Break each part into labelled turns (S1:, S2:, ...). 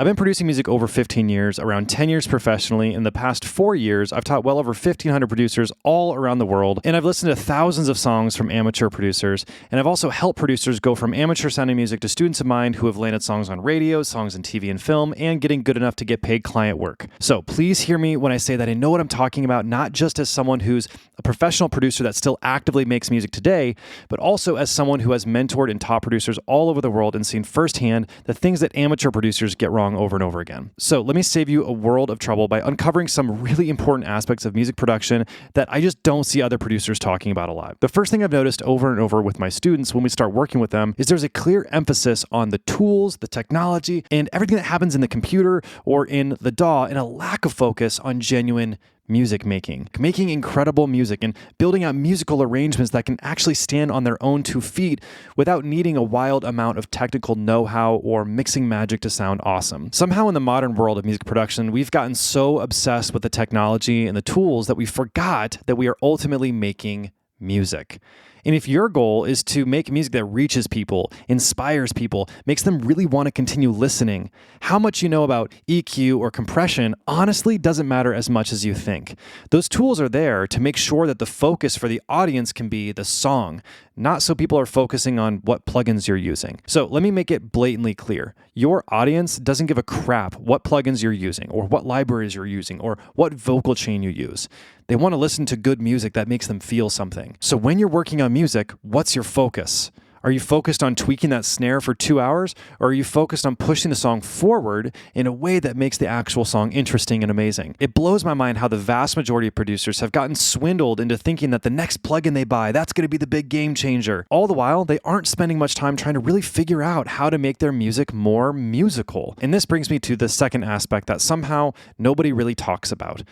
S1: I've been producing music over 15 years, around 10 years professionally. In the past 4 years, I've taught well over 1,500 producers all around the world, and I've listened to thousands of songs from amateur producers, and I've also helped producers go from amateur-sounding music to students of mine who have landed songs on radio, songs in TV and film, and getting good enough to get paid client work. So please hear me when I say that I know what I'm talking about, not just as someone who's a professional producer that still actively makes music today, but also as someone who has mentored and taught producers all over the world and seen firsthand the things that amateur producers get wrong over and over again. So let me save you a world of trouble by uncovering some really important aspects of music production that I just don't see other producers talking about a lot. The first thing I've noticed over and over with my students when we start working with them is there's a clear emphasis on the tools, the technology, and everything that happens in the computer or in the DAW, and a lack of focus on genuine music making incredible music and building out musical arrangements that can actually stand on their own 2 feet without needing a wild amount of technical know-how or mixing magic to sound awesome. Somehow in the modern world of music production, we've gotten so obsessed with the technology and the tools that we forgot that we are ultimately making music. And if your goal is to make music that reaches people, inspires people, makes them really want to continue listening, how much you know about EQ or compression honestly doesn't matter as much as you think. Those tools are there to make sure that the focus for the audience can be the song, not so people are focusing on what plugins you're using. So let me make it blatantly clear. Your audience doesn't give a crap what plugins you're using or what libraries you're using or what vocal chain you use. They want to listen to good music that makes them feel something. So when you're working on music, what's your focus? Are you focused on tweaking that snare for 2 hours, or are you focused on pushing the song forward in a way that makes the actual song interesting and amazing? It blows my mind how the vast majority of producers have gotten swindled into thinking that the next plugin they buy, that's going to be the big game changer. All the while, they aren't spending much time trying to really figure out how to make their music more musical. And this brings me to the second aspect that somehow nobody really talks about.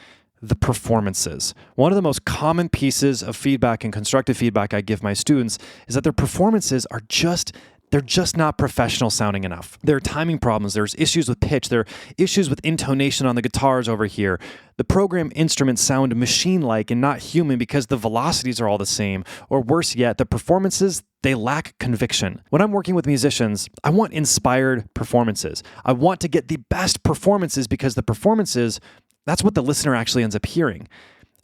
S1: The performances. One of the most common pieces of feedback and constructive feedback I give my students is that their performances are they're just not professional sounding enough. There are timing problems. There's issues with pitch. There are issues with intonation on the guitars over here. The program instruments sound machine-like and not human because the velocities are all the same. Or worse yet, the performances, they lack conviction. When I'm working with musicians, I want inspired performances. I want to get the best performances because the performances, that's what the listener actually ends up hearing.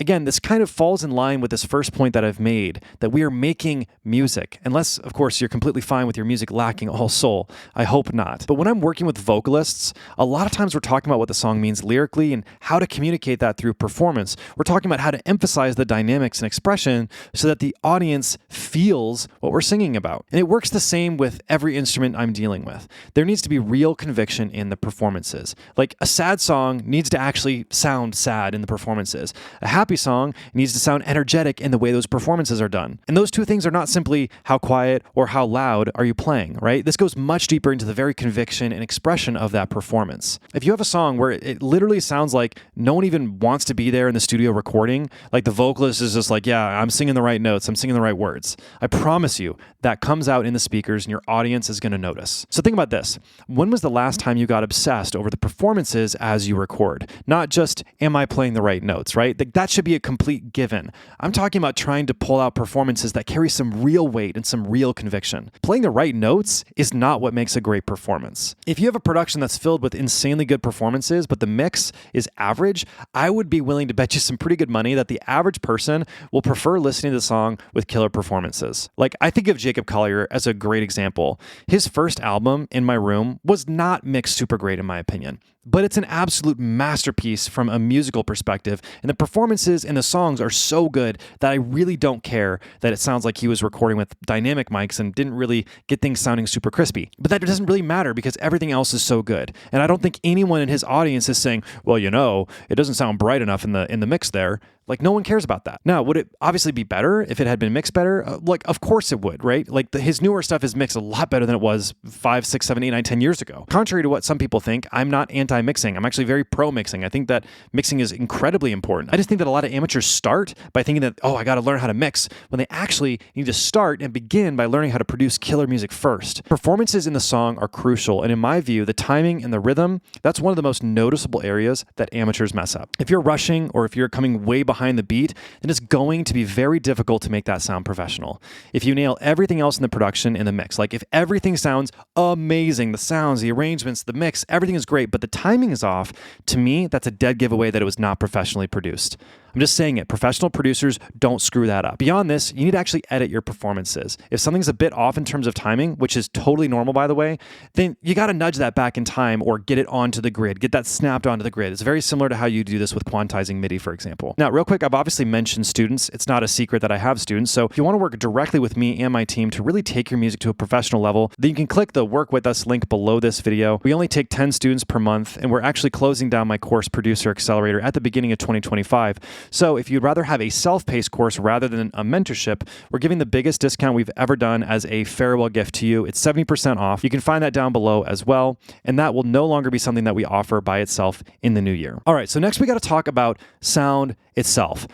S1: Again, this kind of falls in line with this first point that I've made, that we are making music. Unless, of course, you're completely fine with your music lacking all soul. I hope not. But when I'm working with vocalists, a lot of times we're talking about what the song means lyrically and how to communicate that through performance. We're talking about how to emphasize the dynamics and expression so that the audience feels what we're singing about. And it works the same with every instrument I'm dealing with. There needs to be real conviction in the performances. Like a sad song needs to actually sound sad in the performances. A happy song needs to sound energetic in the way those performances are done. And those two things are not simply how quiet or how loud are you playing, right? This goes much deeper into the very conviction and expression of that performance. If you have a song where it literally sounds like no one even wants to be there in the studio recording, like the vocalist is just like, yeah, I'm singing the right notes, I'm singing the right words, I promise you that comes out in the speakers and your audience is going to notice. So think about this. When was the last time you got obsessed over the performances as you record? Not just, am I playing the right notes, right? That should be a complete given. I'm talking about trying to pull out performances that carry some real weight and some real conviction. Playing the right notes is not what makes a great performance. If you have a production that's filled with insanely good performances, but the mix is average, I would be willing to bet you some pretty good money that the average person will prefer listening to the song with killer performances. Like, I think of Jacob Collier as a great example. His first album, In My Room, was not mixed super great in my opinion. But it's an absolute masterpiece from a musical perspective, and the performances and the songs are so good that I really don't care that it sounds like he was recording with dynamic mics and didn't really get things sounding super crispy. But that doesn't really matter because everything else is so good. And I don't think anyone in his audience is saying, well, it doesn't sound bright enough in the mix there. Like, no one cares about that. Now, would it obviously be better if it had been mixed better? Of course it would, right? Like, his newer stuff is mixed a lot better than it was 5, 6, 7, 8, 9, 10 years ago. Contrary to what some people think, I'm not anti-mixing. I'm actually very pro-mixing. I think that mixing is incredibly important. I just think that a lot of amateurs start by thinking that, I got to learn how to mix, when they actually need to start and begin by learning how to produce killer music first. Performances in the song are crucial, and in my view, the timing and the rhythm, that's one of the most noticeable areas that amateurs mess up. If you're rushing or if you're coming way behind behind the beat, then it's going to be very difficult to make that sound professional. If you nail everything else in the production and the mix, like if everything sounds amazing, the sounds, the arrangements, the mix, everything is great, but the timing is off, to me, that's a dead giveaway that it was not professionally produced. I'm just saying it. Professional producers don't screw that up. Beyond this, you need to actually edit your performances. If something's a bit off in terms of timing, which is totally normal, by the way, then you got to nudge that back in time or get it onto the grid, get that snapped onto the grid. It's very similar to how you do this with quantizing MIDI, for example. Now, real quick, I've obviously mentioned students. It's not a secret that I have students. So if you want to work directly with me and my team to really take your music to a professional level, then you can click the Work With Us link below this video. We only take 10 students per month, and we're actually closing down my course Producer Accelerator at the beginning of 2025. So if you'd rather have a self-paced course rather than a mentorship, we're giving the biggest discount we've ever done as a farewell gift to you. It's 70% off. You can find that down below as well, and that will no longer be something that we offer by itself in the new year. All right, so next we got to talk about sound itself.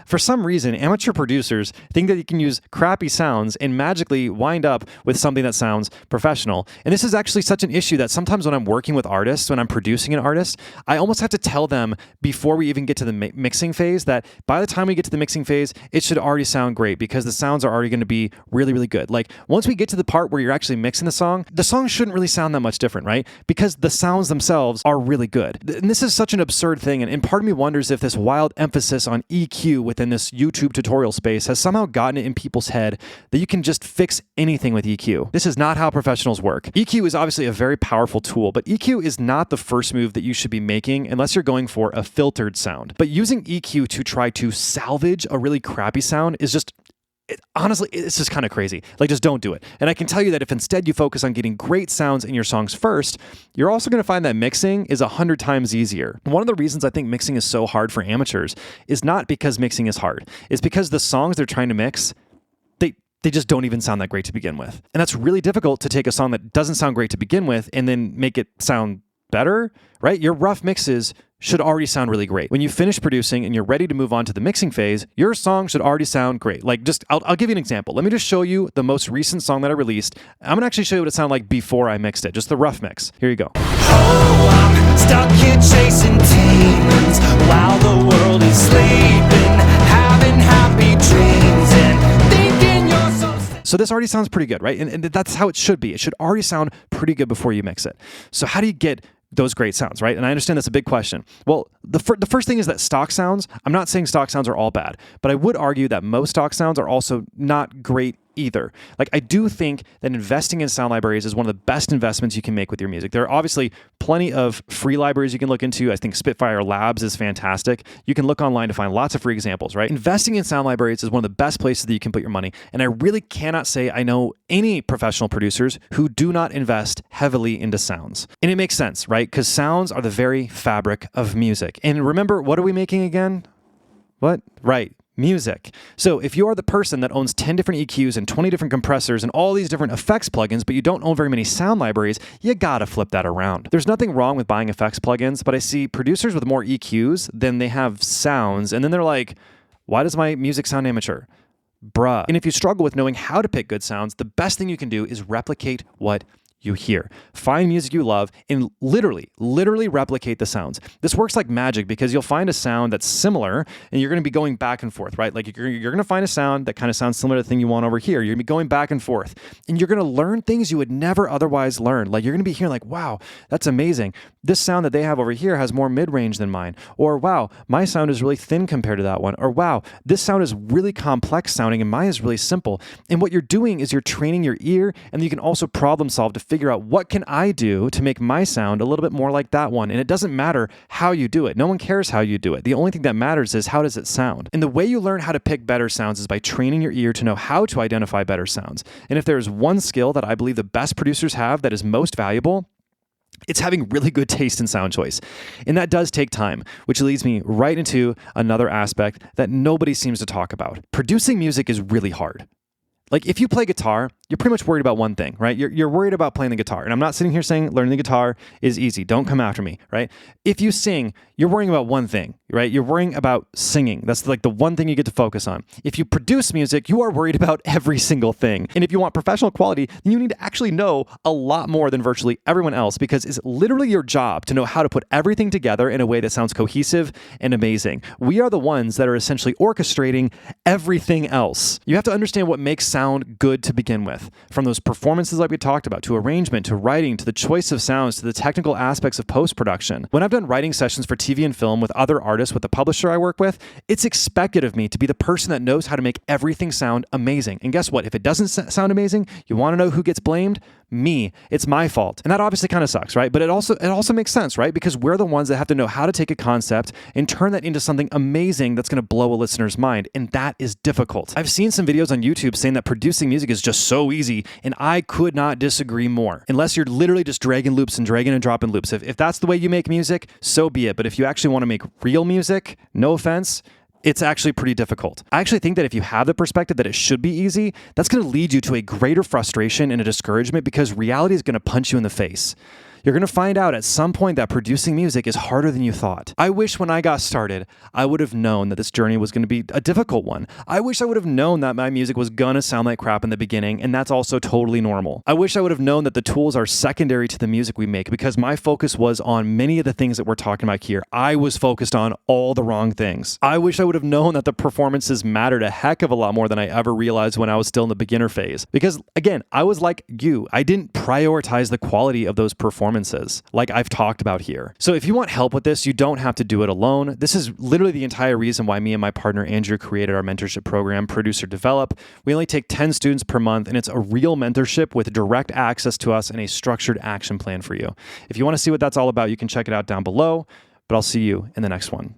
S1: For some reason, amateur producers think that you can use crappy sounds and magically wind up with something that sounds professional. And this is actually such an issue that sometimes when I'm working with artists, when I'm producing an artist, I almost have to tell them before we even get to the mixing phase that by the time we get to the mixing phase, it should already sound great because the sounds are already going to be really, really good. Like once we get to the part where you're actually mixing the song shouldn't really sound that much different, right? Because the sounds themselves are really good. And this is such an absurd thing. And part of me wonders if this wild emphasis on EQ within this YouTube tutorial space has somehow gotten it in people's head that you can just fix anything with EQ. This is not how professionals work. EQ is obviously a very powerful tool, but EQ is not the first move that you should be making unless you're going for a filtered sound. But using EQ to try to salvage a really crappy sound is just honestly, it's just kind of crazy. Like, just don't do it. And I can tell you that if instead you focus on getting great sounds in your songs first, you're also going to find that mixing is 100 times easier. One of the reasons I think mixing is so hard for amateurs is not because mixing is hard. It's because the songs they're trying to mix, they just don't even sound that great to begin with. And that's really difficult to take a song that doesn't sound great to begin with and then make it sound better, right? Your rough mixes should already sound really great. When you finish producing and you're ready to move on to the mixing phase, your song should already sound great. Like I'll give you an example. Let me just show you the most recent song that I released. I'm gonna actually show you what it sounded like before I mixed it, just the rough mix. Here you go.
S2: Oh, I'm stuck here chasing demons while the world is sleeping, having happy dreams and thinking you're
S1: so this already sounds pretty good, right? And that's how it should be. It should already sound pretty good before you mix it. So how do you get those great sounds, right? And I understand that's a big question. Well, the first thing is that stock sounds, I'm not saying stock sounds are all bad, but I would argue that most stock sounds are also not great either. Like, I do think that investing in sound libraries is one of the best investments you can make with your music. There are obviously plenty of free libraries you can look into. I think Spitfire Labs is fantastic. You can look online to find lots of free examples, right? Investing in sound libraries is one of the best places that you can put your money. And I really cannot say I know any professional producers who do not invest heavily into sounds. And it makes sense, right? Because sounds are the very fabric of music. And remember, what are we making again? What? Right. Music. So if you are the person that owns 10 different EQs and 20 different compressors and all these different effects plugins, but you don't own very many sound libraries, you gotta flip that around. There's nothing wrong with buying effects plugins, but I see producers with more EQs than they have sounds, and then they're like, why does my music sound amateur? Bruh. And if you struggle with knowing how to pick good sounds, the best thing you can do is replicate what you hear. Find music you love and literally replicate the sounds. This works like magic because you'll find a sound that's similar and you're going to be going back and forth, right? Like you're going to find a sound that kind of sounds similar to the thing you want over here. You're going to be going back and forth and you're going to learn things you would never otherwise learn. Like you're going to be hearing like, wow, that's amazing. This sound that they have over here has more mid-range than mine. Or wow, my sound is really thin compared to that one. Or wow, this sound is really complex sounding and mine is really simple. And what you're doing is you're training your ear, and you can also problem solve to figure out what can I do to make my sound a little bit more like that one. And it doesn't matter how you do it. No one cares how you do it. The only thing that matters is how does it sound. And the way you learn how to pick better sounds is by training your ear to know how to identify better sounds. And if there's one skill that I believe the best producers have that is most valuable, it's having really good taste in sound choice. And that does take time, which leads me right into another aspect that nobody seems to talk about. Producing music is really hard. Like if you play guitar, you're pretty much worried about one thing, right? You're worried about playing the guitar. And I'm not sitting here saying learning the guitar is easy. Don't come after me, right? If you sing, you're worrying about one thing, right? You're worrying about singing. That's like the one thing you get to focus on. If you produce music, you are worried about every single thing. And if you want professional quality, then you need to actually know a lot more than virtually everyone else, because it's literally your job to know how to put everything together in a way that sounds cohesive and amazing. We are the ones that are essentially orchestrating everything else. You have to understand what makes sound good to begin with, from those performances like we talked about, to arrangement, to writing, to the choice of sounds, to the technical aspects of post-production. When I've done writing sessions for TV and film with other artists, with the publisher I work with, it's expected of me to be the person that knows how to make everything sound amazing. And guess what? If it doesn't sound amazing, you want to know who gets blamed? Me. It's my fault. And that obviously kind of sucks, right? But it also makes sense, right? Because we're the ones that have to know how to take a concept and turn that into something amazing that's going to blow a listener's mind. And that is difficult. I've seen some videos on YouTube saying that producing music is just so easy, and I could not disagree more. Unless you're literally just dragging loops and dragging and dropping loops. If that's the way you make music, so be it. But if you actually want to make real music, no offense, it's actually pretty difficult. I actually think that if you have the perspective that it should be easy, that's going to lead you to a greater frustration and a discouragement, because reality is going to punch you in the face. You're going to find out at some point that producing music is harder than you thought. I wish when I got started, I would have known that this journey was going to be a difficult one. I wish I would have known that my music was going to sound like crap in the beginning, and that's also totally normal. I wish I would have known that the tools are secondary to the music we make, because my focus was on many of the things that we're talking about here. I was focused on all the wrong things. I wish I would have known that the performances mattered a heck of a lot more than I ever realized when I was still in the beginner phase. Because again, I was like you. I didn't prioritize the quality of those performances like I've talked about here. So if you want help with this, you don't have to do it alone. This is literally the entire reason why me and my partner Andrew created our mentorship program, Producer Develop. We only take 10 students per month, and it's a real mentorship with direct access to us and a structured action plan for you. If you want to see what that's all about, you can check it out down below, but I'll see you in the next one.